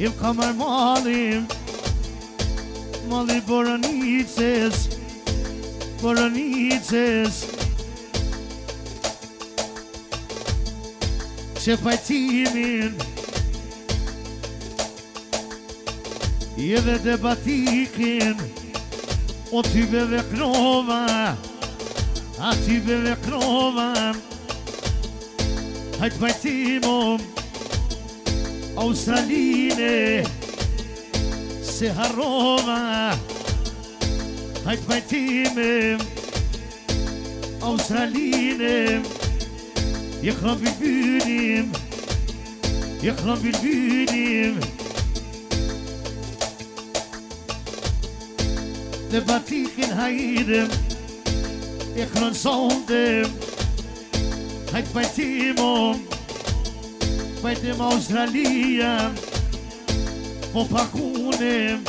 Im ka marrë malim, mali Boranices, Boranices. Që pajtimin edhe debatikin o ty beve knova, a ty beve knova. Hajt pajtimom Australine se harrova. Hajt pajtimim Australine يخرب بالبينيم يخرب بالبينيم لباتيخ هايدم يخرن صوندم هايد بايتيموم بايتيم أستراليا وباكونم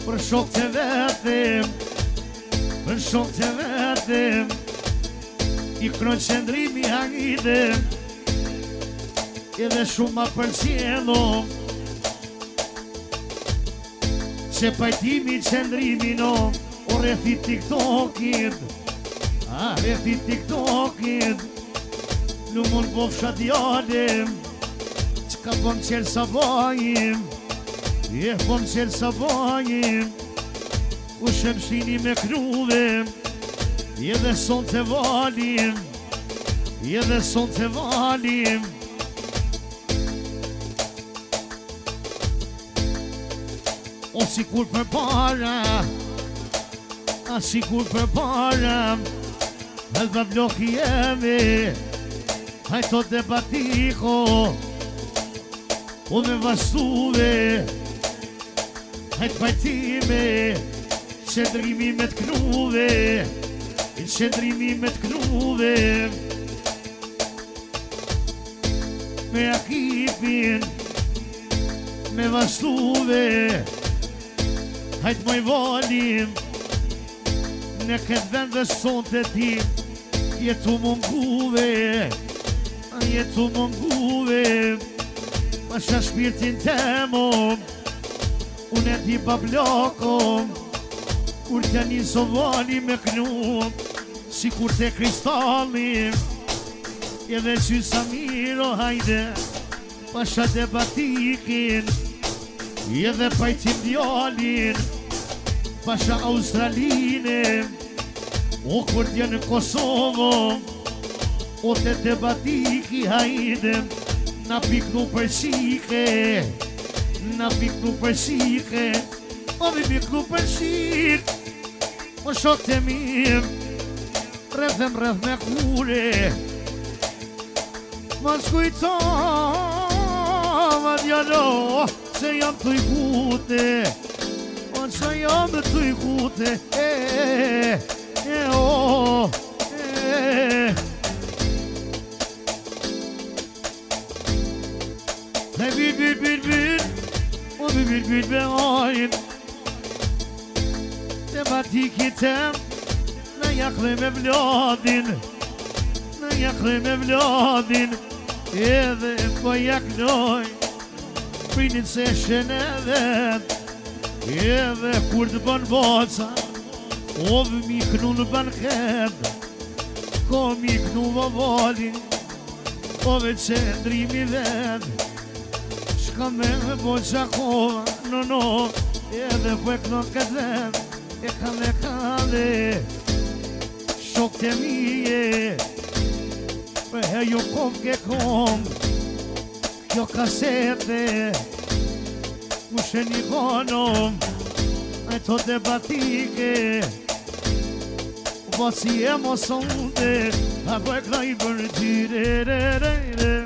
برشوك تباتم برشوك تباتم I kronë qëndrimi hangide edhe shumë ma përcjeno që pajtimi qëndrimi no o rrethi TikTokit rrethi TikTokit nuk mund po fsha djalem qka po më qelë sabajim po më qelë sabajim u shemshini me knuvem edhe son të valim edhe son të valim o sikur për para a sikur për para edhe bloki jemi hajto debatiko o me vastuve hajt pajtime qëndrimi me të knuve qëndrimi me të knuve me akipin me vastuve hajt moj valim në këtë vend dhe son të ti jetu munguve jetu munguve pasha shpirtin temom unë e ti bablokom kur t'ja njëso vali me knum si kur te kristallim edhe qysa miro hajde pasha debatikin edhe pajtim djalin pasha Australine o kur t'ja në Kosovo o te debatiki hajde na piknu për shike na piknu për shike o vi piknu për shike o shok të mirë rrëdhem rrëdh me kure ma s'kujtova djalo se jam të i kute o që jam të i kute ne bil o bil be ajin debatiki tem në jakle me vladin në jakle me vladin edhe po jaknoj prinin se shene vet edhe kur të bën boca ov mi knu në banket ko mi knu vovali ove qëndrimi vet shka me boca kova no edhe po e kno këtë vet e kale shok të mije për her jo kom ke kom kjo kasete mu sheni konom e to debatike po si e mosonde a po e knoj për tyre